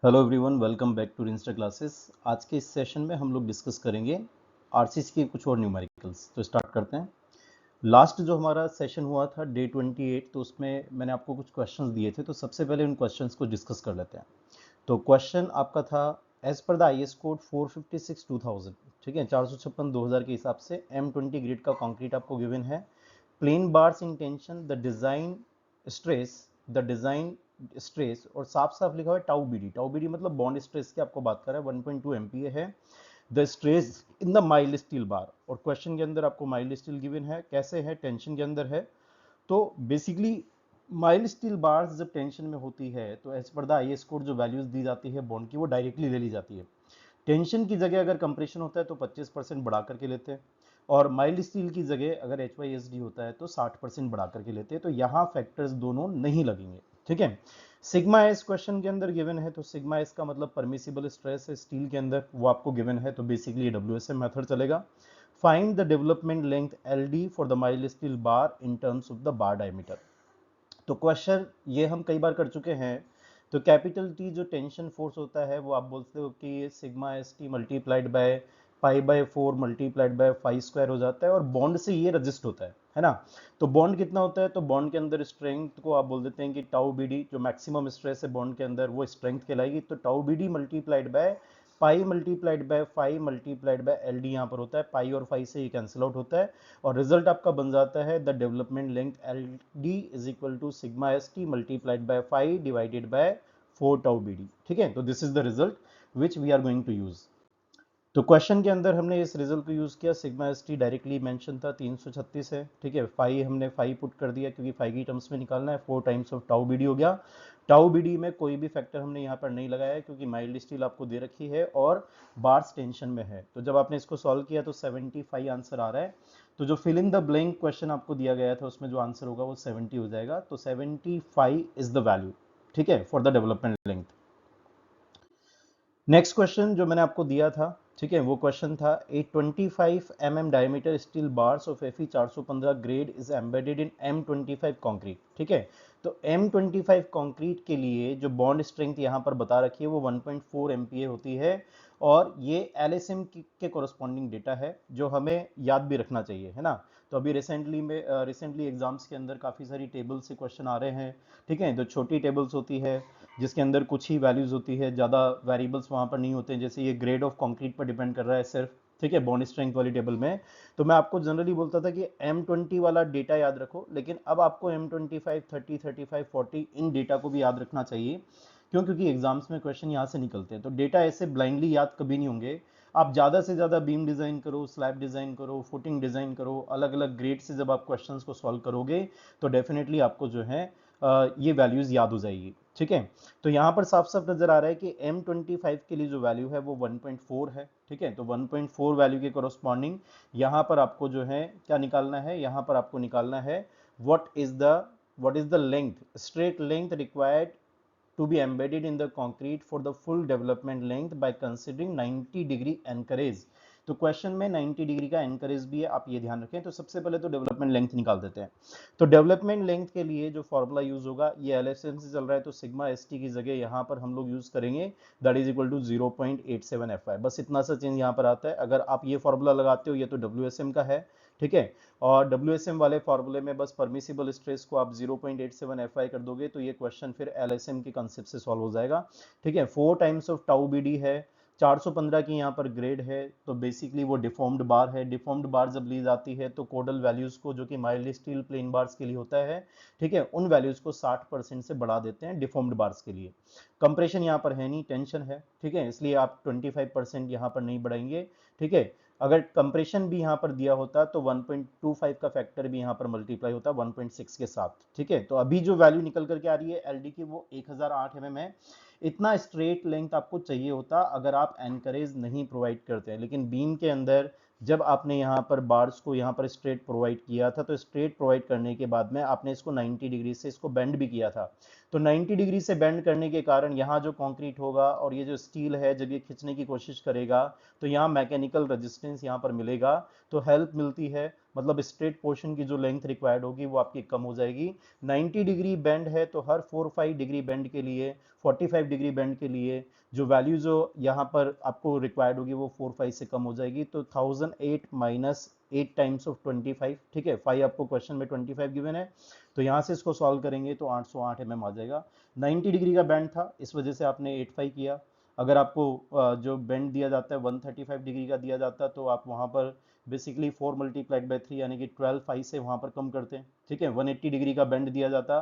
Hello everyone, welcome back to Insta Classes. आज के इस सेशन में हम लोग डिस्कस करेंगे आरसीसी के कुछ और न्यूमेरिकल्स। तो स्टार्ट करते हैं। लास्ट जो हमारा सेशन हुआ था डे 28, तो उसमें मैंने आपको कुछ क्वेश्चंस दिए थे। तो सबसे पहले उन क्वेश्चंस को डिस्कस कर लेते हैं। तो क्वेश्चन आपका था as per the IS code 456 2000, ठीक है, 456 2000 के हिसाब से M20 ग्रिड का कंक्रीट आपको गिवन है। Plain bars in tension, stress design stress, और साफ साफ लिखा हुआ है टाउ बीडी मतलब बॉन्ड स्ट्रेस की आपको बात कर रहा है। 1.2 MPa है the stress in the mild steel bar. और क्वेश्चन के अंदर आपको माइल्ड स्टील गिवन है, कैसे है, टेंशन के अंदर है। तो बेसिकली माइल्ड स्टील बार्स जब टेंशन में होती है तो as per the IS code जो वैल्यूज दी जाती है बॉन्ड की, वो डायरेक्टली ले ली जाती है। टेंशन की जगह अगर कंप्रेशन होता है तो 25% बढ़ा करके लेते हैं, और माइल्ड स्टील की जगह अगर HYSD होता है तो 60% बढ़ा करके लेते हैं। तो यहाँ फैक्टर्स दोनों नहीं लगेंगे, ठीक है। सिग्मा एस क्वेश्चन के अंदर गिवन है, तो सिग्मा एस का मतलब परमिसिबल स्ट्रेस है स्टील के अंदर, वो आपको गिवन है। तो बेसिकली WSM मेथड चलेगा। Find the development length LD for the mild steel bar in terms of the bar diameter. तो क्वेश्चन ये हम कई बार कर चुके हैं। तो कैपिटल टी जो टेंशन फोर्स होता है वो आप बोलते हो कि sigma S T multiplied by pi by 4 multiplied by 5 square हो जाता है, और बॉन्ड से ये रजिस्ट होता है ना। तो बॉन्ड कितना होता है, तो बॉन्ड के अंदर स्ट्रेंथ को आप बोल देते हैं कि टाउ बीडी, जो मैक्सिमम स्ट्रेस है बॉन्ड के अंदर वो स्ट्रेंथ कहलाएगी। तो tau BD multiplied by pi multiplied by 5 multiplied by L D यहाँ पर होता है। पाई और 5 से ये कैंसिल आउट होता है, और रिजल्ट आपका बन जाता है the development length L D is equal to sigma S T multiplied by 5 divided by 4 tau B D, ठीक है। तो this is the result which we are going to use. तो क्वेश्चन के अंदर हमने इस रिजल्ट को यूज किया। Sigma S T directly mention था 336 है, ठीक है। 5 हमने 5 पुट कर दिया क्योंकि 5 की टर्म्स में निकालना है। 4 टाइम्स ऑफ टाउ बीडी हो गया। टाउ बीडी में कोई भी फैक्टर हमने यहाँ पर नहीं लगाया है क्योंकि माइल्ड स्टील आपको दे रखी है और बार्स टेंशन में है। तो जब आपने इसको सॉल्व किया तो 75 आंसर आ रहा है। तो जो fill in the blank question आपको दिया गया था उसमें जो आंसर होगा वो 70 हो जाएगा। तो 75 इज द वैल्यू, ठीक है, for the development length. Next question जो मैंने आपको दिया था, ठीक है, वो क्वेश्चन था ए 25 mm diameter steel bars of Fe 415 grade is embedded in M25 concrete, ठीक है। तो M25 कंक्रीट के लिए जो बॉन्ड स्ट्रेंथ यहाँ पर बता रखी है वो 1.4 MPa होती है, और ये LSM के कॉरस्पॉन्डिंग डेटा है जो हमें याद भी रखना चाहिए, है ना। तो अभी रिसेंटली एग्जाम्स के अंदर काफ़ी सारी टेबल से क्वेश्चन आ रहे हैं, ठीक है। जो छोटी टेबल्स होती है जिसके अंदर कुछ ही वैल्यूज होती है, ज़्यादा वेरिएबल्स वहाँ पर नहीं होते हैं, जैसे ये ग्रेड ऑफ कंक्रीट पर डिपेंड कर रहा है सिर्फ, ठीक है, बॉन्ड स्ट्रेंथ वाली टेबल में। तो मैं आपको जनरली बोलता था कि M20 वाला डेटा याद रखो, लेकिन अब आपको M25 30 35 40 इन डेटा को भी याद रखना चाहिए। क्यों? क्योंकि एग्जाम्स में क्वेश्चन यहाँ से निकलते हैं। तो डेटा ऐसे ब्लाइंडली याद कभी नहीं होंगे। आप ज़्यादा से ज़्यादा बीम डिज़ाइन करो, स्लैब डिज़ाइन करो, फुटिंग डिज़ाइन करो, अलग अलग ग्रेड से जब आप क्वेश्चंस को सॉल्व करोगे तो डेफिनेटली आपको जो है ये वैल्यूज याद हो जाएगी, ठीक है। तो यहाँ पर साफ साफ नजर आ रहा है कि M25 के लिए जो वैल्यू है वो 1.4 है, ठीक है। तो 1.4 वैल्यू के कोरस्पॉन्डिंग यहाँ पर आपको जो है क्या निकालना है, यहाँ पर आपको निकालना है what is the length, straight length required to be embedded in the concrete for the full development length by considering 90 degree encourage. तो क्वेश्चन में 90 डिग्री का एनकरेज भी है, आप ये ध्यान रखें। तो सबसे पहले तो डेवलपमेंट लेंथ निकाल देते हैं। तो डेवलपमेंट लेंथ के लिए जो फॉर्मूला यूज होगा, ये एलएसएम से चल रहा है, तो सिग्मा एस टी की जगह यहाँ पर हम लोग यूज करेंगे that is equal to 0.87 FI। बस इतना सा चेंज यहाँ पर आता है। अगर आप ये फॉर्मूला लगाते हो, ये तो WSM का है, ठीक है। और WSM वाले फॉर्मूले में बस परमिसिबल स्ट्रेस को आप 0.87 FI कर दोगे तो ये क्वेश्चन फिर LSM के कंसेप्ट से सॉल्व हो जाएगा, ठीक है। 4 टाइम्स ऑफ टाउ बीडी है, 415 की यहाँ पर ग्रेड है, तो बेसिकली वो डिफॉर्म्ड बार है। डिफॉर्म्ड बार जब ली जाती है तो कोडल वैल्यूज को, जो कि माइल्ड स्टील प्लेन बार्स के लिए होता है, ठीक है, उन वैल्यूज को 60% से बढ़ा देते हैं डिफॉर्म्ड बार्स के लिए। कंप्रेशन यहाँ पर है नहीं, टेंशन है, ठीक है, इसलिए आप 25% यहाँ पर नहीं बढ़ाएंगे, ठीक है। अगर कंप्रेशन भी यहाँ पर दिया होता तो 1.25 का फैक्टर भी यहाँ पर मल्टीप्लाई होता 1.6 के साथ, ठीक है। तो अभी जो वैल्यू निकल करके आ रही है एलडी की वो 1008 mm है। इतना स्ट्रेट लेंथ आपको चाहिए होता अगर आप एनकरेज नहीं प्रोवाइड करते हैं, लेकिन बीम के अंदर जब आपने यहाँ पर बार्स को यहाँ पर स्ट्रेट प्रोवाइड किया था तो स्ट्रेट प्रोवाइड करने के बाद में आपने इसको 90 डिग्री से इसको बेंड भी किया था। तो 90 डिग्री से बेंड करने के कारण यहाँ जो कंक्रीट होगा और ये जो स्टील है जब ये खींचने की कोशिश करेगा तो यहाँ मैकेनिकल रेजिस्टेंस यहाँ पर मिलेगा, तो हेल्प मिलती है मतलब स्ट्रेट पोर्शन की जो लेंथ रिक्वायर्ड होगी वो आपकी कम हो जाएगी। 90 डिग्री बेंड है तो हर 4-5 डिग्री बेंड के लिए, 45 डिग्री बेंड के लिए जो वैल्यू जो यहाँ पर आपको रिक्वायर्ड होगी वो 4-5 से कम हो जाएगी। तो 1008 माइनस 8 टाइम्स ऑफ 25, ठीक है, 5 आपको क्वेश्चन में 25 गिवन है, तो यहाँ से इसको सॉल्व करेंगे तो 808 mm आ जाएगा। 90 डिग्री का बैंड था, इस वजह से आपने 85 किया। अगर आपको जो बेंड दिया जाता है 135 डिग्री का दिया जाता है तो आप वहाँ पर बेसिकली 4 मल्टीप्लाइड बाई 3 यानी कि 12 5 से वहाँ पर कम करते हैं, ठीक है। 180 डिग्री का बेंड दिया जाता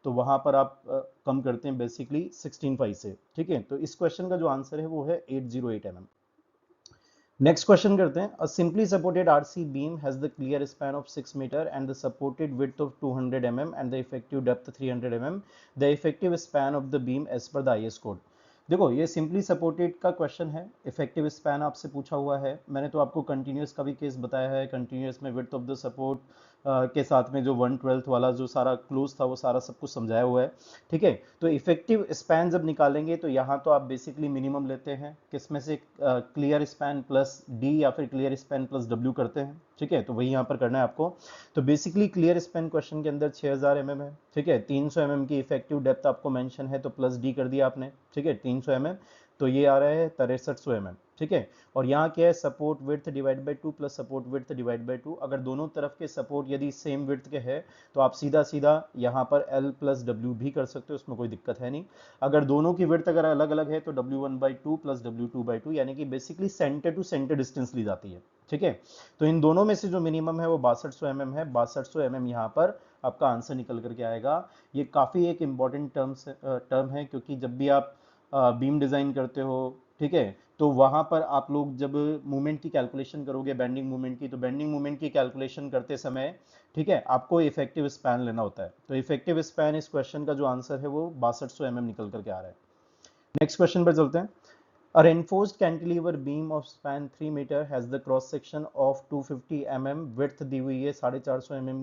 तो वहाँ पर आप कम करते हैं बेसिकली 16 5 से, ठीक है। तो इस क्वेश्चन का जो आंसर है वो है 808 mm। नेक्स्ट क्वेश्चन करते हैं। A simply supported RC beam has the clear span of 6 metre and the supported width of 200 mm and the effective depth 300 mm। The effective span of the beam as per the IS code. देखो ये simply supported का question है, effective span आपसे पूछा हुआ है। मैंने तो आपको कंटिन्यूस का भी केस बताया है, कंटिन्यूस में विड्थ ऑफ द सपोर्ट के साथ में जो 1/12 वाला जो सारा क्लोज था वो सारा सब कुछ समझाया हुआ है, ठीक है। तो इफेक्टिव स्पैन जब निकालेंगे तो यहाँ तो आप बेसिकली मिनिमम लेते हैं, किसमें से क्लियर स्पैन प्लस डी या फिर क्लियर स्पैन प्लस डब्ल्यू करते हैं, ठीक है। तो वही यहाँ पर करना है आपको। तो बेसिकली क्लियर स्पैन क्वेश्चन के अंदर 6000 mm है, ठीक है। 300 mm की इफेक्टिव डेप्थ आपको मेंशन है तो प्लस डी कर दिया आपने, ठीक है, 300 mm, तो ये आ रहा है 6300 mm, ठीक है। और यहाँ क्या है, support width divide by 2 plus support width divide by 2। अगर दोनों तरफ के सपोर्ट यदि सेम विड्थ के है तो आप सीधा सीधा यहाँ पर L प्लस डब्ल्यू भी कर सकते हो, उसमें कोई दिक्कत है नहीं। अगर दोनों की विड्थ अगर अलग अलग है तो W1/2 प्लस W2/2 यानी कि basically centre to centre distance ली जाती है, ठीक है। तो इन दोनों में से जो मिनिमम है वो 6200 mm है। 6200 mm यहाँ पर आपका आंसर निकल करके आएगा। ये काफ़ी एक इम्पॉर्टेंट टर्म है क्योंकि जब भी आप बीम डिज़ाइन करते हो, ठीक है, तो वहाँ पर आप लोग जब मूवमेंट की कैलकुलेशन करोगे, बेंडिंग मूवमेंट की, तो बेंडिंग मूवमेंट की कैलकुलेशन करते समय, ठीक है, आपको इफेक्टिव स्पैन लेना होता है। तो इफेक्टिव स्पैन इस क्वेश्चन का जो आंसर है वो 6200 mm निकल करके आ रहा है। नेक्स्ट क्वेश्चन पर चलते हैं। A reinforced cantilever beam of span 3 meter has the cross section of 250 mm, width दी हुई है 450 mm,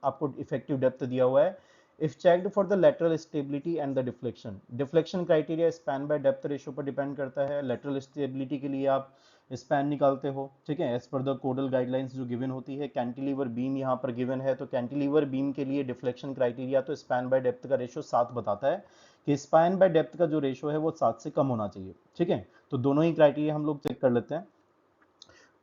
आपको इफेक्टिव डेप्थ दिया हुआ है। If checked for the lateral stability and the deflection, deflection criteria span by depth ratio पर depend करता है। lateral stability के लिए आप स्पैन निकालते हो, ठीक है, as per the codal guidelines जो गिवन होती है। कैंटिलीवर बीम यहाँ पर गिवन है तो कैंटिलीवर बीम के लिए डिफ्लेक्शन क्राइटेरिया तो स्पैन बाय डेप्थ का रेशियो 7 बताता है कि स्पैन बाय डेप्थ का जो रेशियो है वो 7 से कम होना चाहिए, ठीक है। तो दोनों ही क्राइटेरिया हम लोग चेक कर लेते हैं।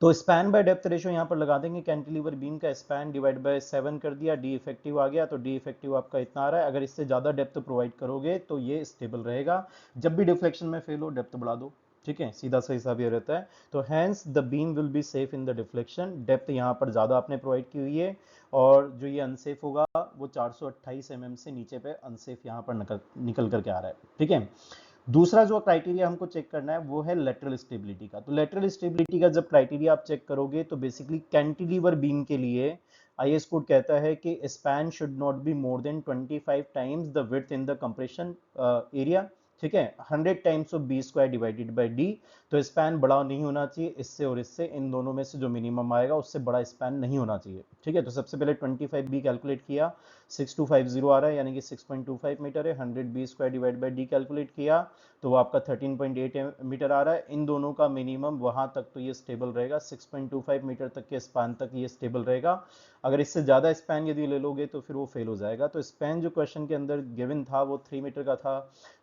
तो स्पैन बाय डेप्थ रेशियो यहाँ पर लगा देंगे, कैंटिलीवर बीम का स्पैन डिवाइड बाय 7 कर दिया, डी इफेक्टिव आ गया, तो डी इफेक्टिव आपका इतना आ रहा है। अगर इससे ज़्यादा डेप्थ प्रोवाइड करोगे तो ये स्टेबल रहेगा। जब भी डिफ्लेक्शन में फेल हो डेप्थ बढ़ा दो, ठीक है, सीधा सा हिसाब ये रहता है। तो hence the beam will be safe in the deflection. Depth यहाँ पर ज़्यादा आपने प्रोवाइड की हुई है और जो ये अनसेफ होगा वो 428 mm से नीचे पे अनसेफ यहाँ पर निकल करके आ रहा है, ठीक है। दूसरा जो क्राइटेरिया हमको चेक करना है वो है लेटरल स्टेबिलिटी का। तो लेटरल स्टेबिलिटी का जब क्राइटेरिया आप चेक करोगे तो बेसिकली कैंटिलीवर बीम के लिए आईएस कोड कहता है कि span should not be more than 25 times the width in the compression area, ठीक है, 100 times of B square divided by D. तो स्पैन बड़ा नहीं होना चाहिए, इससे और इससे इन दोनों में से जो मिनिमम आएगा उससे बड़ा स्पैन नहीं होना चाहिए, ठीक है। तो सबसे पहले 25 बी कैलकुलेट किया, 6250 आ रहा है यानी कि 6.25 मीटर है। 100 B square divide by D calculate किया तो वो आपका 13.8 मीटर आ रहा है। इन दोनों का मिनिमम वहां तक तो ये स्टेबल रहेगा, 6.25 मीटर तक के स्पैन तक ये स्टेबल रहेगा। अगर इससे ज़्यादा स्पैन यदि ले लोगे तो फिर वो फेल हो जाएगा। तो स्पैन जो क्वेश्चन के अंदर गिवन था वो 3 मीटर का था,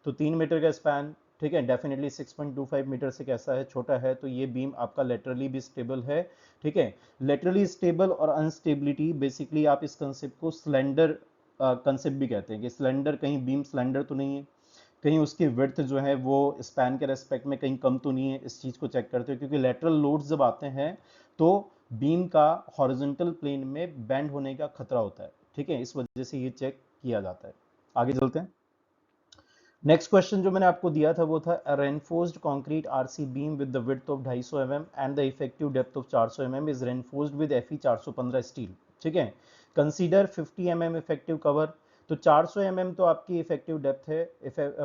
तो 3 मीटर का स्पैन, ठीक है, डेफिनेटली 6.25 मीटर से कैसा है, छोटा है, तो ये बीम आपका लेटरली भी स्टेबल है, ठीक है। लेटरली स्टेबल और अनस्टेबिलिटी बेसिकली आप इस कंसेप्ट को स्लेंडर कंसेप्ट भी कहते हैं कि स्लेंडर, कहीं बीम स्लेंडर तो नहीं है, कहीं उसकी विड्थ जो है वो स्पैन के रेस्पेक्ट में कहीं कम तो नहीं है, इस चीज़ को चेक करते हो क्योंकि लेटरल लोड्स जब आते हैं तो बीम का हॉरिजॉन्टल प्लेन में बेंड होने का खतरा होता है, ठीक है, इस वजह से ये चेक किया जाता है। आगे चलते हैं। नेक्स्ट क्वेश्चन जो मैंने आपको दिया था वो था reinforced concrete RC beam with the width of 250 mm and the effective depth of 400 mm is reinforced with Fe 415 steel, ठीक है। Consider 50 mm effective cover. तो 400 mm तो आपकी इफेक्टिव डेप्थ है,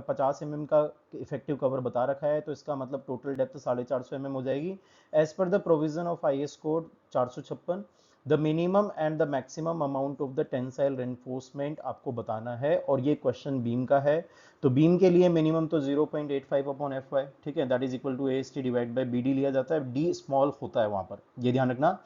50 mm का इफेक्टिव कवर बता रखा है, तो इसका मतलब टोटल डेप्थ 450 mm हो जाएगी as per the provision of IS code 456। The minimum and the maximum amount of the tensile reinforcement आपको बताना है और ये क्वेश्चन बीम का है। तो बीम के लिए मिनिमम तो 0.85 अपॉन Fy, ठीक है, that is equal to AST divide by BD लिया जाता है, डी स्मॉल होता है वहां पर, ये ध्यान रखना।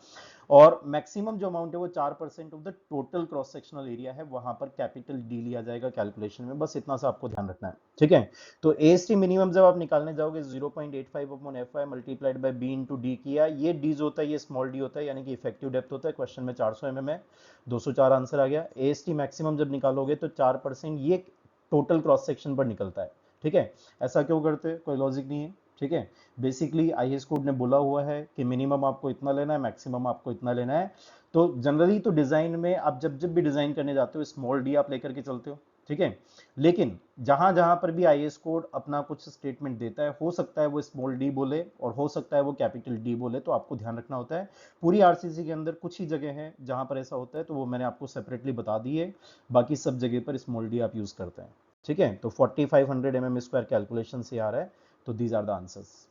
और मैक्सिमम जो अमाउंट है वो 4% of the total cross sectional area है, वहां पर कैपिटल डी लिया जाएगा कैलकुलेशन में, बस इतना सा आपको ध्यान रखना है, ठीक है। तो एएसटी मिनिमम जब आप निकालने जाओगे 0.85 upon F I multiplied by B into D किया, ये डी जो होता है ये स्मॉल डी होता है, यानी कि इफेक्टिव डेप्थ होता है, क्वेश्चन में 400 mm है, 204 आंसर आ गया। एएसटी मैक्सिमम जब निकालोगे तो 4% ये टोटल क्रॉस सेक्शन पर निकलता है, ठीक है। ऐसा क्यों करते, कोई लॉजिक नहीं है, ठीक है। बेसिकली आईएस कोड ने बोला हुआ है कि मिनिमम आपको इतना लेना है, मैक्सिमम आपको इतना लेना है। तो जनरली तो डिजाइन में आप जब जब भी डिजाइन करने जाते हो स्मॉल डी आप लेकर के चलते हो, ठीक है। लेकिन जहां जहां पर भी आईएस कोड अपना कुछ स्टेटमेंट देता है, हो सकता है वो स्मॉल डी बोले और हो सकता है वो कैपिटल डी बोले, तो आपको ध्यान रखना होता है। पूरी आरसीसी के अंदर कुछ ही जगह है जहां पर ऐसा होता है, तो वो मैंने आपको सेपरेटली बता दी है, बाकी सब जगह पर स्मॉल डी आप यूज करते हैं, ठीक है। तो 4500 mm स्क्वायर कैलकुलेशन से आ रहा है, तो these are the answers.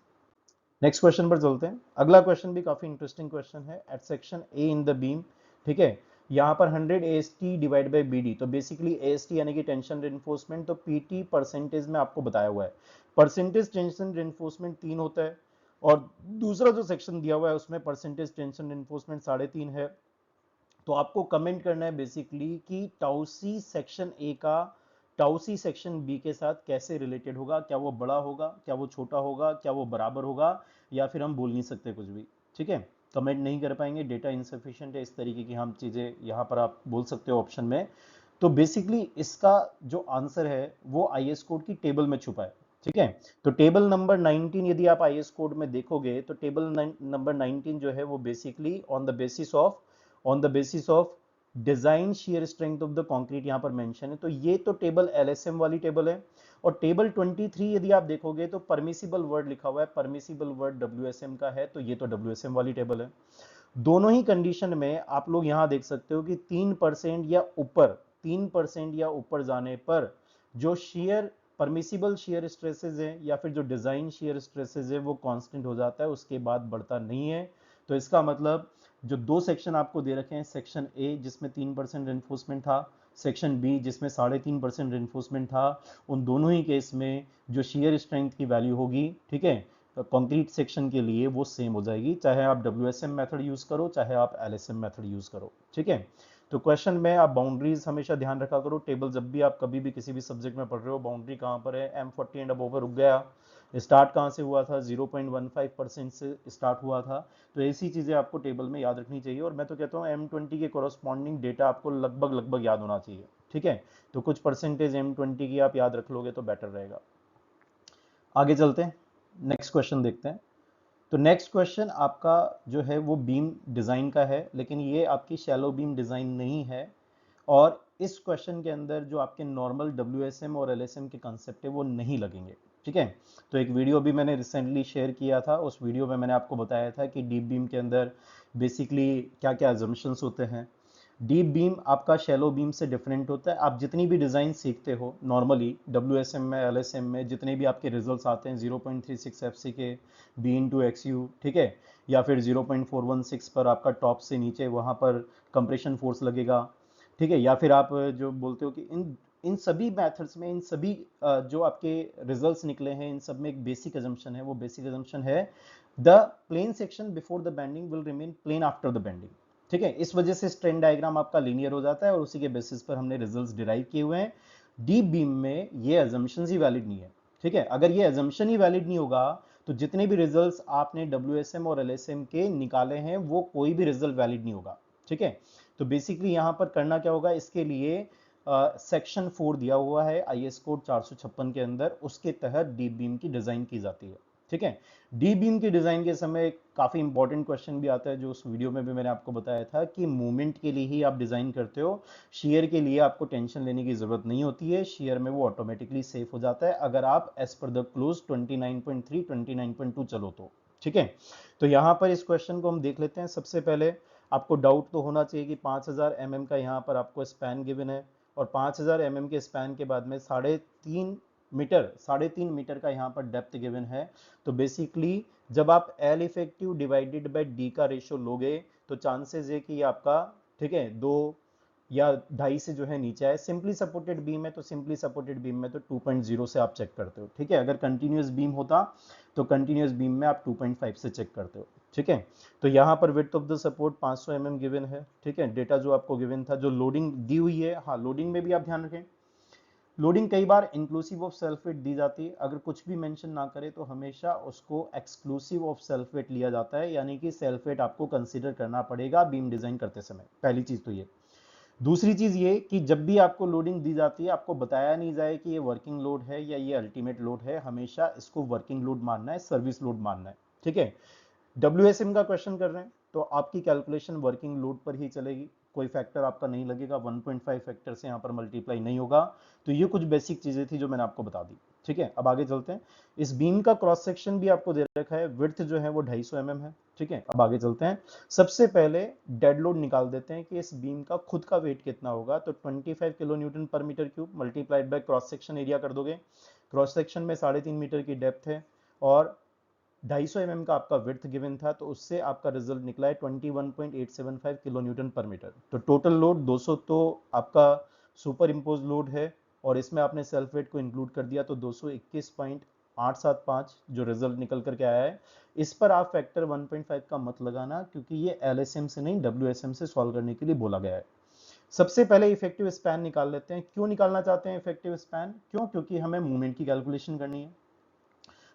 Next question पर चलते हैं। अगला क्वेश्चन भी काफी इंटरेस्टिंग क्वेश्चन है, at section A in the beam, ठीक है। यहाँ पर 100 AST डिवाइड बाई BD, तो बेसिकली AST यानी कि टेंशन रेनफोर्समेंट, तो PT परसेंटेज में आपको बताया हुआ है। परसेंटेज टेंशन रेनफोर्समेंट 3 होता है, और दूसरा जो सेक्शन दिया हुआ है उसमें परसेंटेज टेंशन रेनफोर्समेंट 3.5 है। तो आपको कमेंट करना है बेसिकली कि टाउसी सेक्शन ए का टाउसी सेक्शन बी के साथ कैसे रिलेटेड होगा, क्या वो बड़ा होगा, क्या वो छोटा होगा, क्या वो बराबर होगा, या फिर हम बोल नहीं सकते कुछ भी, ठीक है। कमेंट नहीं कर पाएंगे, डेटा इनसफिशिएंट है, इस तरीके की हम चीजें यहाँ पर आप बोल सकते हो ऑप्शन में। तो बेसिकली इसका जो आंसर है वो आईएस कोड की टेबल में छुपा है, ठीक है। तो टेबल नंबर 19 यदि आप आईएस कोड में देखोगे तो टेबल नंबर 19 जो है वो basically on the basis of design shear strength of the concrete यहाँ पर मेंशन है। तो ये तो टेबल एलएसएम वाली टेबल है। और टेबल 23 यदि आप देखोगे तो परमिसिबल वर्ड लिखा हुआ है, परमिसिबल वर्ड डब्ल्यूएसएम का है, तो ये तो डब्ल्यूएसएम वाली टेबल है। दोनों ही कंडीशन में आप लोग यहां देख सकते हो कि 3% या ऊपर 3% या ऊपर जाने पर जो शेयर परमिसिबल शेयर स्ट्रेसेस है या फिर जो डिजाइन शेयर स्ट्रेसेस है वो कांस्टेंट हो जाता है, उसके बाद बढ़ता नहीं है। तो इसका मतलब जो दो सेक्शन आपको दे रखे हैं, सेक्शन ए जिसमें 3% रेनफोर्समेंट था, सेक्शन बी जिसमें 3.5% रेनफोर्समेंट था, उन दोनों ही केस में जो शेयर स्ट्रेंथ की वैल्यू होगी, ठीक है, कंक्रीट सेक्शन के लिए वो सेम हो जाएगी, चाहे आप डब्ल्यूएसएम मेथड यूज करो चाहे आप एलएसएम मेथड यूज करो, ठीक है। तो क्वेश्चन में आप बाउंड्रीज हमेशा ध्यान रखा करो, टेबल जब भी आप कभी भी किसी भी सब्जेक्ट में पढ़ रहे हो, बाउंड्री कहाँ पर है, M40 एंड अबव पर रुक गया, स्टार्ट कहाँ से हुआ था, 0.15% से स्टार्ट हुआ था। तो ऐसी चीजें आपको टेबल में याद रखनी चाहिए, और मैं तो कहता हूँ M20 के कोरस्पॉन्डिंग डेटा आपको लगभग लगभग याद होना चाहिए, ठीक है। तो कुछ परसेंटेज M20 की आप याद रख लोगे तो बेटर रहेगा। आगे चलते हैं, नेक्स्ट क्वेश्चन देखते हैं। तो नेक्स्ट क्वेश्चन आपका जो है वो बीम डिजाइन का है, लेकिन ये आपकी शैलो बीम डिजाइन नहीं है। और इस क्वेश्चन के अंदर जो आपके नॉर्मल डब्ल्यूएसएम और एलएसएम के कंसेप्ट है वो नहीं लगेंगे, ठीक है। तो एक वीडियो भी मैंने रिसेंटली शेयर किया था, उस वीडियो में मैंने आपको बताया था कि डीप बीम के अंदर बेसिकली क्या क्या अजम्पशंस होते हैं। डीप बीम आपका शैलो बीम से डिफरेंट होता है। आप जितनी भी डिज़ाइन सीखते हो नॉर्मली डब्ल्यूएसएम में, एलएसएम में, जितने भी आपके रिजल्ट्स आते हैं 0.36 एफसी के बी इंटू एक्सयू, ठीक है, या फिर 0.416 पर आपका टॉप से नीचे वहाँ पर कंप्रेशन फोर्स लगेगा, ठीक है, या फिर आप जो बोलते हो कि इन इन सभी मेथड्स में, इन सभी जो आपके रिजल्ट्स निकले हैं, इन सब में एक बेसिक अजम्पशन है। वो बेसिक अजम्पशन है the plane section before the bending will remain plane after the bending, ठीक है। इस वजह से स्ट्रेन डायग्राम आपका लीनियर हो जाता है और उसी के बेसिस पर हमने रिजल्ट्स डिराइव किए हुए हैं। डीप बीम में ये अजम्पशन ही वैलिड नहीं है, ठीक है। अगर ये अजम्पशन ही वैलिड नहीं होगा तो जितने भी रिजल्ट्स आपने डब्ल्यूएसएम और एलएसएम के निकाले हैं वो कोई भी रिजल्ट वैलिड नहीं होगा, ठीक है। तो बेसिकली यहां पर करना क्या होगा, इसके लिए सेक्शन 4 दिया हुआ है आईएस कोड 456 के अंदर, उसके तहत डीप बीम की डिजाइन की जाती है, ठीक है। डीप बीम की डिजाइन के समय काफी इंपॉर्टेंट क्वेश्चन भी आता है, जो उस वीडियो में भी मैंने आपको बताया था कि मूवमेंट के लिए ही आप डिजाइन करते हो, शेयर के लिए आपको टेंशन लेने की जरूरत नहीं होती है, शेयर में वो ऑटोमेटिकली सेफ हो जाता है अगर आप एज पर द क्लोज 29.3 29.2 चलो तो, ठीक है। तो यहां पर इस क्वेश्चन को हम देख लेते हैं। सबसे पहले आपको डाउट तो होना चाहिए कि 5000 mm का यहाँ पर आपको स्पैन गिवन है, और 5000 mm के स्पैन के बाद में 3.5 मीटर का यहाँ पर डेप्थ गिवन है। तो बेसिकली जब आप L effective divided by D का रेशियो लोगे तो चांसेस है कि आपका, ठीक है, 2 या 2.5 से जो है नीचे आए। सिंपली सपोर्टेड बीम है तो सिंपली सपोर्टेड बीम में तो 2.0 से आप चेक करते हो, ठीक है। अगर कंटिन्यूस बीम होता तो कंटिन्यूस बीम में आप 2.5 से चेक करते हो, ठीक है। तो यहाँ पर width of the support 500 mm given है, ठीक है, डेटा जो आपको गिवन था, जो लोडिंग दी हुई है, हाँ लोडिंग में भी आप ध्यान रखें, लोडिंग कई बार इंक्लूसिव ऑफ सेल्फ वेट दी जाती है, अगर कुछ भी मेंशन ना करे तो हमेशा उसको एक्सक्लूसिव ऑफ सेल्फ वेट लिया जाता है, यानी कि सेल्फ वेट आपको कंसीडर करना पड़ेगा बीम डिजाइन करते समय, पहली चीज तो ये। दूसरी चीज ये कि जब भी आपको लोडिंग दी जाती है आपको बताया नहीं जाए कि ये वर्किंग लोड है या ये अल्टीमेट लोड है, हमेशा इसको वर्किंग लोड मानना है, सर्विस लोड मानना है, ठीक है। WSM का क्वेश्चन कर रहे हैं तो आपकी कैलकुलेशन वर्किंग लोड पर ही चलेगी, कोई फैक्टर आपका नहीं लगेगा, 1.5 फैक्टर से यहाँ पर मल्टीप्लाई नहीं होगा। तो ये कुछ बेसिक चीजें थी जो मैंने आपको बता दी, ठीक है। अब आगे चलते हैं, इस बीम का क्रॉस सेक्शन भी आपको दे रखा है, विड्थ जो है वो 250 mm है, ठीक है। अब आगे चलते हैं, सबसे पहले डेड लोड निकाल देते हैं कि इस बीम का खुद का वेट कितना होगा, तो 25 kilo newton per metre cube multiplied by cross section area कर दोगे, क्रॉस सेक्शन में 3.5 मीटर की डेप्थ है और 250 mm का आपका विड्थ गिवन था, तो उससे आपका रिजल्ट निकला है 21.875 किलो न्यूटन पर मीटर। तो टोटल लोड 200 तो आपका सुपर इम्पोज लोड है और इसमें आपने सेल्फ वेट को इंक्लूड कर दिया तो 221.875 जो रिजल्ट निकल करके आया है। इस पर आप फैक्टर 1.5 का मत लगाना क्योंकि ये LSM से नहीं WSM से सॉल्व करने के लिए बोला गया है। सबसे पहले इफेक्टिव स्पैन निकाल लेते हैं। क्यों निकालना चाहते हैं इफेक्टिव स्पैन? क्यों? क्योंकि हमें मूवमेंट की कैलकुलेशन करनी है।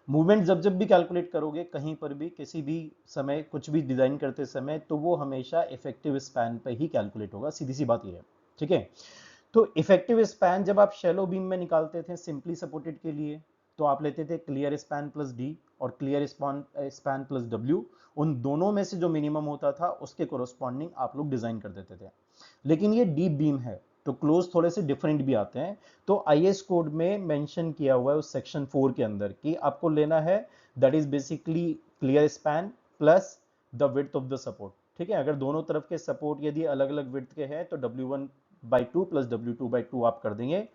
मूवमेंट जब जब भी कैलकुलेट करोगे कहीं पर भी किसी भी समय कुछ भी डिजाइन करते समय तो वो हमेशा इफेक्टिव स्पैन पे ही कैलकुलेट होगा, सीधी सी बात ये है, ठीक है। तो इफेक्टिव स्पैन जब आप शैलो बीम में निकालते थे सिंपली सपोर्टेड के लिए तो आप लेते थे क्लियर स्पैन प्लस डी और क्लियर स्पैन प्लस डब्ल्यू, उन दोनों में से जो मिनिमम होता था उसके कोरोस्पॉन्डिंग आप लोग डिजाइन कर देते थे। लेकिन ये डीप बीम है तो क्लोज थोड़े से डिफरेंट भी आते हैं, तो आईएस कोड में मेंशन किया हुआ है उस सेक्शन 4 के अंदर कि आपको लेना है that is basically clear span plus the width of the support, ठीक है। अगर दोनों तरफ के सपोर्ट यदि अलग अलग विड्थ के हैं तो W1/2 प्लस W2/2 आप कर देंगे।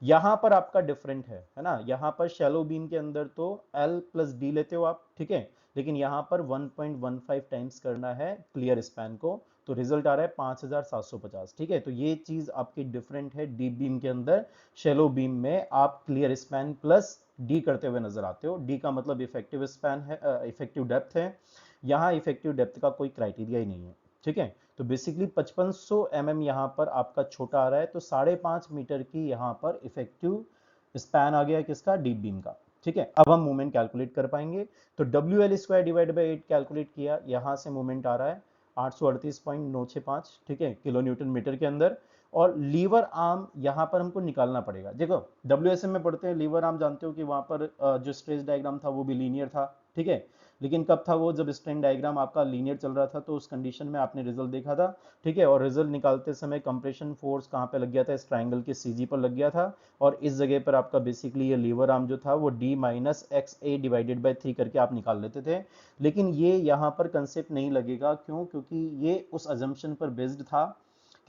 यहां पर आपका डिफरेंट है ना, यहां पर शैलो बीम के अंदर तो L प्लस डी लेते हो आप, ठीक है, लेकिन यहां पर 1.15 टाइम्स करना है क्लियर स्पैन को, तो रिजल्ट आ रहा है 5750, ठीक है। तो ये चीज आपकी डिफरेंट है, डीप बीम के अंदर शैलो बीम में आप क्लियर स्पैन प्लस डी करते हुए नजर आते हो। डी का मतलब इफेक्टिव स्पैन है, इफेक्टिव डेप्थ है, यहाँ इफेक्टिव डेप्थ का कोई क्राइटेरिया ही नहीं है, ठीक है। तो बेसिकली 5500 mm यहाँ पर आपका छोटा आ रहा है, तो 5.5 मीटर की यहाँ पर इफेक्टिव स्पैन आ गया किसका? डीप बीम का, ठीक है। अब हम मूवमेंट कैलकुलेट कर पाएंगे, तो WL² डिवाइड बाई 8 कैलकुलेट किया, यहाँ से मूवमेंट आ रहा है 838.965, ठीक है, किलो न्यूटन मीटर के अंदर। और लीवर आर्म यहाँ पर हमको निकालना पड़ेगा। देखो WSM में पढ़ते हैं, लीवर आर्म जानते हो कि वहां पर जो स्ट्रेस डायग्राम था वो भी लीनियर था, ठीक है, लेकिन कब था वो? जब स्ट्रेन डायग्राम आपका लीनियर चल रहा था, तो उस कंडीशन में आपने रिजल्ट देखा था, ठीक है। और रिजल्ट निकालते समय कंप्रेशन फोर्स कहाँ पे लग गया था? इस ट्राइंगल के सीजी पर लग गया था, और इस जगह पर आपका बेसिकली ये लीवर आर्म जो था वो D minus XA divided by 3 करके आप निकाल लेते थे। लेकिन ये यहाँ पर कंसेप्ट नहीं लगेगा, क्यों? क्योंकि ये उस अजम्पशन पर बेस्ड था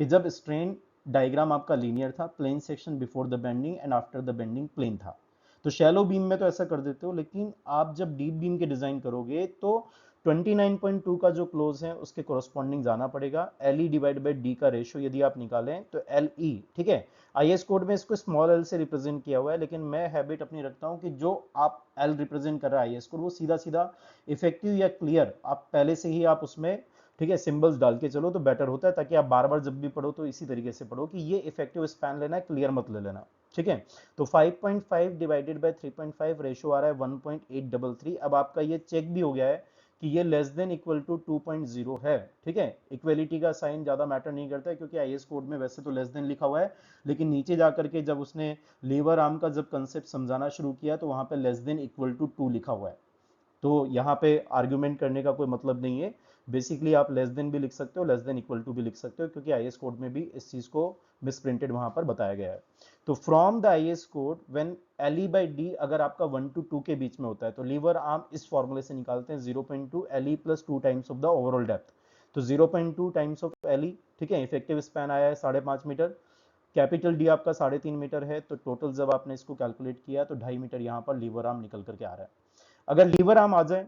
कि जब स्ट्रेन डायग्राम आपका लीनियर था, plane section before the bending and after the bending plane था, तो शैलो बीम में तो ऐसा कर देते हो, लेकिन आप जब डीप बीम के डिजाइन करोगे तो 29.2 का जो क्लोज है उसके कोरस्पॉन्डिंग जाना पड़ेगा। LE डिवाइड बाई डी का रेशियो यदि आप निकालें तो LE, ठीक है। आईएस कोड में इसको स्मॉल l से रिप्रेजेंट किया हुआ है, लेकिन मैं हैबिट अपनी रखता हूं कि जो आप L रिप्रेजेंट कर रहा है आईएस कोड वो सीधा सीधा इफेक्टिव या क्लियर आप पहले से ही आप उसमें, ठीक है, सिंबल्स डाल के चलो तो बेटर होता है, ताकि आप बार बार जब भी पढ़ो तो इसी तरीके से पढ़ो कि ये इफेक्टिव स्पैन लेना है, क्लियर मत ले लेना, ठीक है। तो 5.5 डिवाइडेड बाय 3.5 रेशियो आ रहा है 1.833। अब आपका ये चेक भी हो गया है कि ये लेस देन इक्वल टू 2.0 है, ठीक है। इक्वलिटी का साइन ज्यादा मैटर नहीं करता है क्योंकि आईएस कोड में वैसे तो लेस देन लिखा हुआ है, लेकिन नीचे जाकर के जब उसने लीवर आर्म का जब कंसेप्ट समझाना शुरू किया तो वहां पे लेस देन इक्वल टू 2 लिखा हुआ है, तो यहाँ पे आर्ग्यूमेंट करने का कोई मतलब नहीं है। बेसिकली आप लेस देन भी लिख सकते हो, लेस देन इक्वल टू भी लिख सकते हो, क्योंकि आईएस कोड में भी इस चीज को मिसप्रिंटेड वहां पर बताया गया है। तो from the IS code when LE by D अगर आपका 1 to 2 के बीच में होता है तो लीवर आर्म इस फॉर्मूले से निकालते हैं 0.2 LE plus 2 times of the overall depth, तो 0.2 टाइम्स ऑफ LE, ठीक है। इफेक्टिव स्पैन आया है 5.5 मीटर, कैपिटल डी आपका 3.5 मीटर है, तो टोटल जब आपने इसको कैलकुलेट किया तो 2.5 मीटर यहाँ पर लीवर आर्म निकल करके आ रहा है। अगर लीवर आर्म आ जाए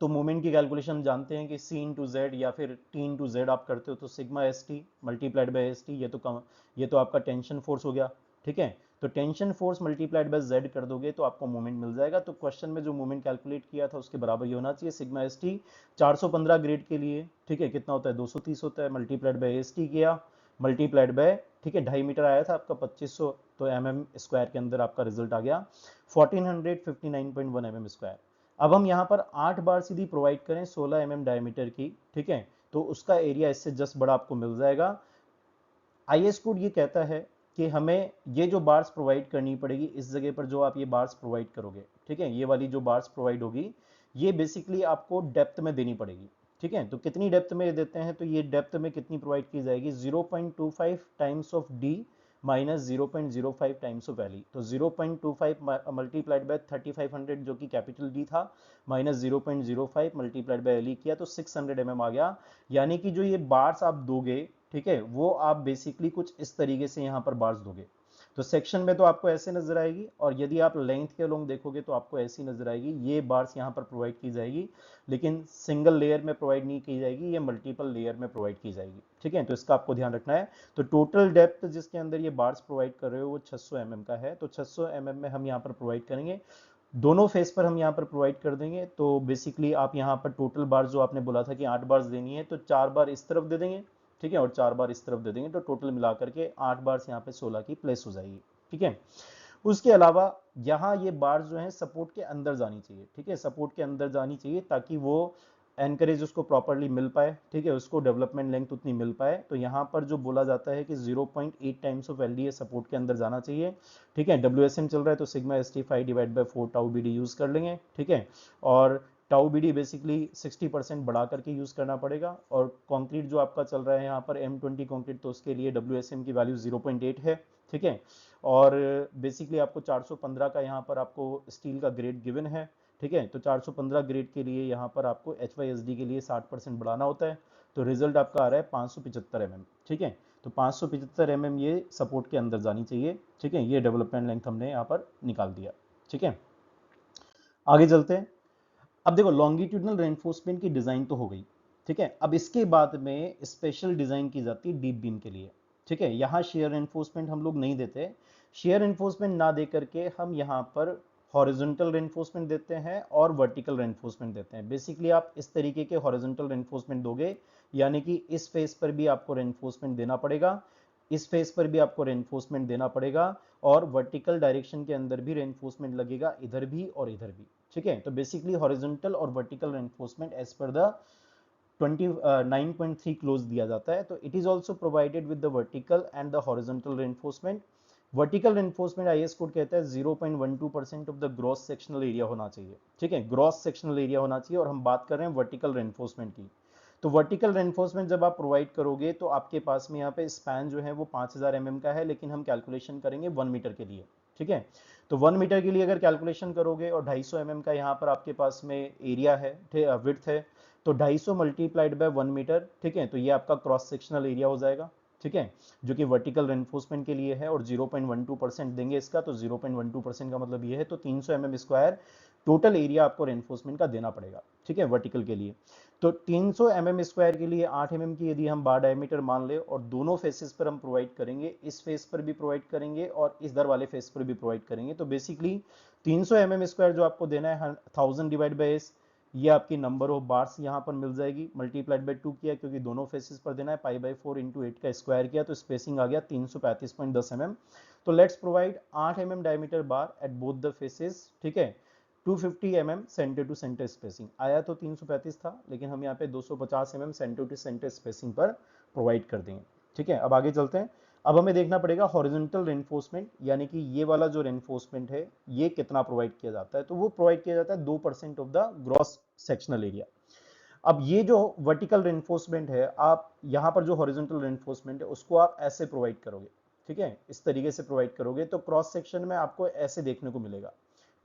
तो मोमेंट की कैलकुलेशन हम जानते हैं कि C इंटू जेड या फिर T इंटू जेड आप करते हो तो sigma ST multiplied by ST, ये तो आपका टेंशन फोर्स हो गया, ठीक है। तो tension force multiplied by Z कर दोगे तो आपको मोमेंट मिल जाएगा। तो क्वेश्चन में जो मोमेंट कैलकुलेट किया था उसके बराबर ये होना चाहिए सिग्मा एस टी 415 ग्रेड के लिए, ठीक है, कितना होता है 230 होता है, मल्टीप्लाइड बाय एस टी किया, मल्टीप्लाइड बाय, ठीक है, 2.5 मीटर आया था आपका 2500, तो एम स्क्वायर के अंदर आपका रिजल्ट आ गया 1459.1 स्क्वायर। अब हम यहाँ पर 8 बार सीधी प्रोवाइड करें 16 डायमीटर की, ठीक है, तो उसका एरिया इससे जस्ट बड़ा आपको मिल जाएगा। आईएस कोड ये कहता है कि हमें ये जो बार्स प्रोवाइड करनी पड़ेगी इस जगह पर जो आप ये बार्स प्रोवाइड करोगे, ठीक है, ये वाली जो बार्स प्रोवाइड होगी ये बेसिकली आपको डेप्थ में देनी पड़ेगी, ठीक है। तो कितनी डेप्थ में देते हैं, तो ये डेप्थ में कितनी प्रोवाइड की जाएगी 0.25 times of D minus 0.05 times of L, तो 0.25 मल्टीप्लाइड बाय 3500 जो कि कैपिटल डी था माइनस 0.05 मल्टीप्लाइड बाय एल किया तो 600 आ गया। यानी कि जो ये बार्स आप दोगे, ठीक है, वो आप बेसिकली कुछ इस तरीके से यहाँ पर बार्स दोगे। तो सेक्शन में तो आपको ऐसे नजर आएगी, और यदि आप लेंथ के अलोंग देखोगे तो आपको ऐसी नजर आएगी। ये बार्स यहाँ पर प्रोवाइड की जाएगी, लेकिन सिंगल लेयर में प्रोवाइड नहीं की जाएगी, ये मल्टीपल लेयर में प्रोवाइड की जाएगी, ठीक है। तो इसका आपको ध्यान रखना है। तो टोटल डेप्थ जिसके अंदर ये बार्स प्रोवाइड कर रहे हो वो 600 का है, तो 600 में हम यहाँ पर प्रोवाइड करेंगे, दोनों फेस पर हम यहाँ पर प्रोवाइड कर देंगे। तो बेसिकली आप यहाँ पर टोटल बार जो आपने बोला था कि 8 बार देनी है, तो 4 बार इस तरफ दे देंगे, ठीक है, और 4 बार इस तरफ दे देंगे, तो टोटल मिलाकर के 8 बार यहाँ पे 16 की प्लेस हो जाएगी, ठीक है। उसके अलावा यहाँ ये बार जो है सपोर्ट के अंदर जानी चाहिए, ठीक है, सपोर्ट के अंदर जानी चाहिए ताकि वो एनकरेज उसको प्रॉपरली मिल पाए, ठीक है, उसको डेवलपमेंट लेंथ उतनी मिल पाए। तो यहाँ पर जो बोला जाता है कि 0.8 टाइम्स ऑफ एलडीए सपोर्ट के अंदर जाना चाहिए, ठीक है। डब्ल्यूएसएम चल रहा है तो sigma S T 5 divide by 4 tau B D use कर लेंगे, ठीक है, और टाउ बी डी बेसिकली 60% बढ़ा करके यूज करना पड़ेगा। और कंक्रीट जो आपका चल रहा है यहाँ पर M20 कंक्रीट, तो उसके लिए डब्ल्यूएसएम की वैल्यू 0.8 है, ठीक है। और बेसिकली आपको 415 का यहाँ पर आपको स्टील का ग्रेड गिवन है, ठीक है। तो 415 ग्रेड के लिए यहाँ पर आपको HYSD के लिए 60% बढ़ाना होता है, तो रिजल्ट आपका आ रहा है 575 ठीक है। तो 575 ये सपोर्ट के अंदर जानी चाहिए, ठीक है। ये डेवलपमेंट लेंथ हमने यहाँ पर निकाल दिया, ठीक है। आगे चलते हैं। अब देखो लॉन्गिट्यूडनल रेनफोर्समेंट की डिजाइन तो हो गई, ठीक है। अब इसके बाद में स्पेशल डिजाइन की जाती है डीप बीम के लिए, ठीक है। यहाँ शेयर रेनफोर्समेंट हम लोग नहीं देते, शेयर रेनफोर्समेंट ना दे करके हम यहाँ पर हॉरिजॉन्टल रेनफोर्समेंट देते हैं और वर्टिकल रेनफोर्समेंट देते हैं। बेसिकली आप इस तरीके के हॉरिजॉन्टल रेनफोर्समेंट दोगे, यानी कि इस फेस पर भी आपको रेनफोर्समेंट देना पड़ेगा, इस फेस पर भी आपको रेनफोर्समेंट देना पड़ेगा, और वर्टिकल डायरेक्शन के अंदर भी रेनफोर्समेंट लगेगा, इधर भी और इधर भी, ठीक है। तो बेसिकली हॉरिजॉन्टल और vertical reinforcement as per the 29.3 clause दिया जाता है। तो it is also provided with the vertical and the horizontal reinforcement. Vertical reinforcement IS code कहता है 0.12% of the gross sectional area होना चाहिए, ठीक है, ग्रॉस सेक्शनल एरिया होना चाहिए। और हम बात कर रहे हैं वर्टिकल रेनफोर्समेंट की। तो वर्टिकल रेनफोर्समेंट जब आप प्रोवाइड करोगे तो आपके पास में यहाँ पे स्पैन जो है वो 5000 का है, लेकिन हम कैलकुलेशन करेंगे 1 मीटर के लिए, ठीक है। तो 1 मीटर के लिए अगर कैलकुलेशन करोगे और 250 का यहाँ पर आपके पास में एरिया है, विड्थ है, तो 250 मल्टीप्लाइड बाय 1 मीटर, ठीक है, तो ये आपका क्रॉस सेक्शनल एरिया हो जाएगा, ठीक है, जो कि वर्टिकल रेनफोर्समेंट के लिए है। और 0.12% देंगे इसका, तो 0.12% का मतलब ये है, तो 300 स्क्वायर टोटल एरिया आपको रेनफोर्समेंट का देना पड़ेगा, ठीक है, वर्टिकल के लिए। तो 300 स्क्वायर के लिए 8 की यदि हम बार डायमीटर मान ले और दोनों फेसेस पर हम प्रोवाइड करेंगे, इस फेस पर भी प्रोवाइड करेंगे और इधर वाले फेस पर भी प्रोवाइड करेंगे, तो बेसिकली 300 स्क्वायर जो आपको देना है 1000 डिवाइड बाय एस, ये आपकी नंबर ऑफ बार्स यहाँ पर मिल जाएगी, मल्टीप्लाइड बाय 2 किया क्योंकि दोनों फेसेस पर देना है, पाई बाय 4 इंटू 8 का स्क्वायर किया, तो स्पेसिंग आ गया 335.10 तो let's provide 8 diameter bar at both the faces, ठीक है। 250 सेंटर टू सेंटर स्पेसिंग आया, तो 335 था, लेकिन हम यहाँ पे 250 सेंटर टू सेंटर स्पेसिंग पर प्रोवाइड कर देंगे, ठीक है। अब आगे चलते हैं। अब हमें देखना पड़ेगा हॉरिजॉन्टल रेनफोर्समेंट, यानी कि ये वाला जो रेनफोर्समेंट है ये कितना प्रोवाइड किया जाता है, तो वो प्रोवाइड किया जाता है 2% of the gross sectional area. अब ये जो वर्टिकल रेनफोर्समेंट है, आप यहाँ पर जो हॉरिजॉन्टल रेनफोर्समेंट है उसको आप ऐसे प्रोवाइड करोगे, ठीक है, इस तरीके से प्रोवाइड करोगे, तो क्रॉस सेक्शन में आपको ऐसे देखने को मिलेगा,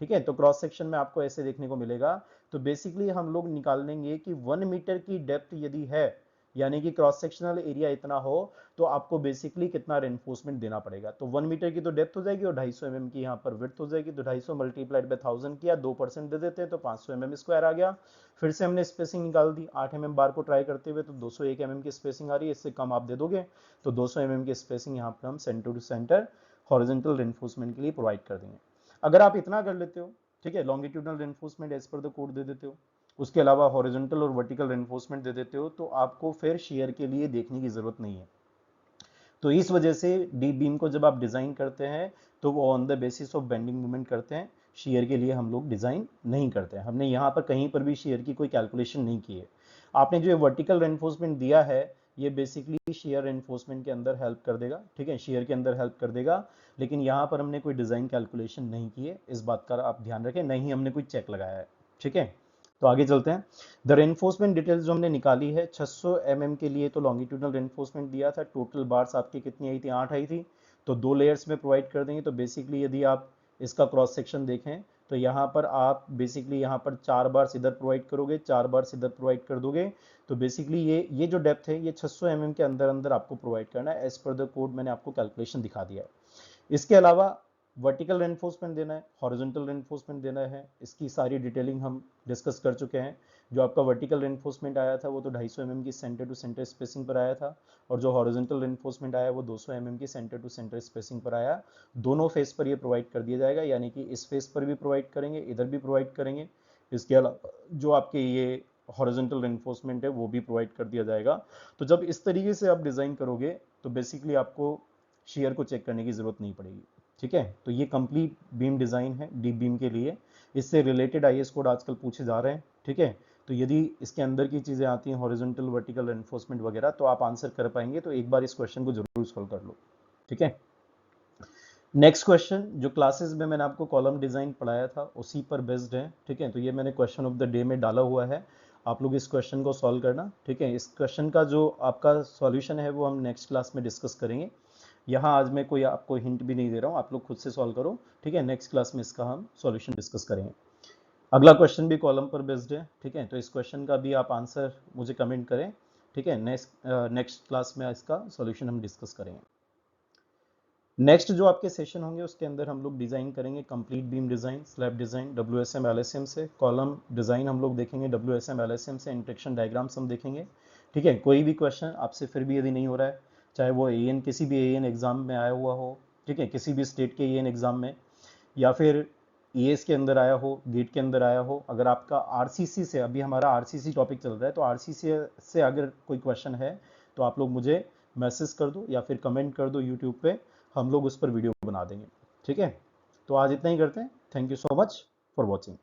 ठीक है। तो क्रॉस सेक्शन में आपको ऐसे देखने को मिलेगा। तो बेसिकली हम लोग निकाल लेंगे कि 1 मीटर की डेप्थ यदि है, यानी कि क्रॉस सेक्शनल एरिया इतना हो, तो आपको बेसिकली कितना रेनफोर्समेंट देना पड़ेगा। तो 1 मीटर की तो डेप्थ हो जाएगी और 250 की यहाँ पर विड्थ हो जाएगी, तो 250 मल्टीप्लाइड बाय 1000 किया, 2% दे देते तो 500 स्क्वायर आ गया। फिर से हमने स्पेसिंग निकाल दी 8 बार को ट्राई करते हुए, तो 201 की स्पेसिंग आ रही है, इससे कम आप दे दोगे तो 200 की स्पेसिंग यहाँ पर हम centre to centre horizontal reinforcement के लिए प्रोवाइड कर देंगे। अगर आप इतना कर लेते हो, ठीक है, longitudinal reinforcement as per the code दे देते हो, उसके अलावा हॉरिजॉन्टल और वर्टिकल रेनफोर्समेंट दे देते हो, तो आपको फिर शेयर के लिए देखने की जरूरत नहीं है। तो इस वजह से डी बीम को जब आप डिजाइन करते हैं तो वो on the basis of bending moment करते हैं, शेयर के लिए हम लोग डिजाइन नहीं करते हैं। हमने यहाँ पर कहीं पर भी शेयर की कोई कैलकुलेशन नहीं की है। आपने जो वर्टिकल रेनफोर्समेंट दिया है ये बेसिकली शेयर रेनफोर्समेंट के अंदर हेल्प कर देगा, ठीक है, शेयर के अंदर हेल्प कर देगा, लेकिन यहाँ पर हमने कोई डिजाइन कैलकुलेशन नहीं की है, इस बात का आप ध्यान रखें, नहीं हमने कोई चेक लगाया है, ठीक है। तो आगे चलते हैं। द रेनफोर्समेंट डिटेल्स जो हमने निकाली है 600 mm के लिए तो लॉन्गिट्यूडनल रेनफोर्समेंट दिया था, टोटल बार्स आपकी कितनी आई थी, 8 आई थी, तो 2 लेयर्स में प्रोवाइड कर देंगे। तो बेसिकली यदि आप इसका क्रॉस सेक्शन देखें तो यहाँ पर आप बेसिकली यहाँ पर 4 बार्स इधर प्रोवाइड करोगे, 4 बार्स इधर प्रोवाइड कर दोगे, तो बेसिकली ये जो डेप्थ है ये 600 mm के अंदर अंदर आपको प्रोवाइड करना है, एज पर द कोड मैंने आपको कैलकुलेशन दिखा दिया है। इसके अलावा वर्टिकल रेनफोर्समेंट देना है, हॉरिजॉन्टल रेनफोर्समेंट देना है, इसकी सारी डिटेलिंग हम डिस्कस कर चुके हैं। जो आपका वर्टिकल रेनफोर्समेंट आया था वो तो 250 mm की सेंटर टू सेंटर स्पेसिंग पर आया था, और जो हॉरिजॉन्टल रेनफोर्समेंट आया वो 200 mm की सेंटर टू सेंटर स्पेसिंग पर आया। दोनों फेस पर ये प्रोवाइड कर दिया जाएगा, यानी कि इस फेस पर भी प्रोवाइड करेंगे, इधर भी प्रोवाइड करेंगे। इसके अलावा जो आपके ये हॉरिजॉन्टल रेनफोर्समेंट है वो भी प्रोवाइड कर दिया जाएगा। तो जब इस तरीके से आप डिजाइन करोगे तो बेसिकली आपको शेयर को चेक करने की जरूरत नहीं पड़ेगी, ठीक है। तो ये कंप्लीट बीम डिजाइन है डीप बीम के लिए, इससे रिलेटेड आईएएस कोड आजकल पूछे जा रहे हैं, ठीक है। तो यदि इसके अंदर की चीजें आती हैं हॉरिजॉन्टल वर्टिकल रेनफोर्समेंट वगैरह तो आप आंसर कर पाएंगे, तो एक बार इस क्वेश्चन को जरूर सॉल्व कर लो, ठीक है। नेक्स्ट क्वेश्चन जो क्लासेस में मैंने आपको कॉलम डिजाइन पढ़ाया था उसी पर बेस्ड है, ठीक है। तो ये मैंने क्वेश्चन ऑफ द डे में डाला हुआ है, आप लोग इस क्वेश्चन को सॉल्व करना, ठीक है। इस क्वेश्चन का जो आपका सॉल्यूशन है वो हम नेक्स्ट क्लास में डिस्कस करेंगे। यहाँ आज मैं कोई आपको हिंट भी नहीं दे रहा हूँ, आप लोग खुद से सॉल्व करो, ठीक है। नेक्स्ट क्लास में इसका हम सॉल्यूशन डिस्कस करेंगे। अगला क्वेश्चन भी कॉलम पर बेस्ड है, ठीक है। तो इस क्वेश्चन का भी आप आंसर मुझे कमेंट करें, ठीक है। नेक्स्ट क्लास में इसका सॉल्यूशन हम डिस्कस करेंगे। नेक्स्ट जो आपके सेशन होंगे उसके अंदर हम लोग डिजाइन करेंगे complete beam design, slab design WSM LSM से, कॉलम डिजाइन हम लोग देखेंगे WSM LSM से, इंटरेक्शन डायग्राम्स हम देखेंगे, ठीक है। कोई भी क्वेश्चन आपसे फिर भी यदि नहीं हो रहा है, चाहे वो AN किसी भी AN एग्जाम में आया हुआ हो, ठीक है, किसी भी स्टेट के AN एग्जाम में, या फिर ES के अंदर आया हो, गेट के अंदर आया हो, अगर आपका RCC से, अभी हमारा RCC टॉपिक चल रहा है, तो RCC से अगर कोई क्वेश्चन है तो आप लोग मुझे मैसेज कर दो या फिर कमेंट कर दो यूट्यूब पे, हम लोग उस पर वीडियो बना देंगे, ठीक है। तो आज इतना ही करते हैं। Thank you so much for watching.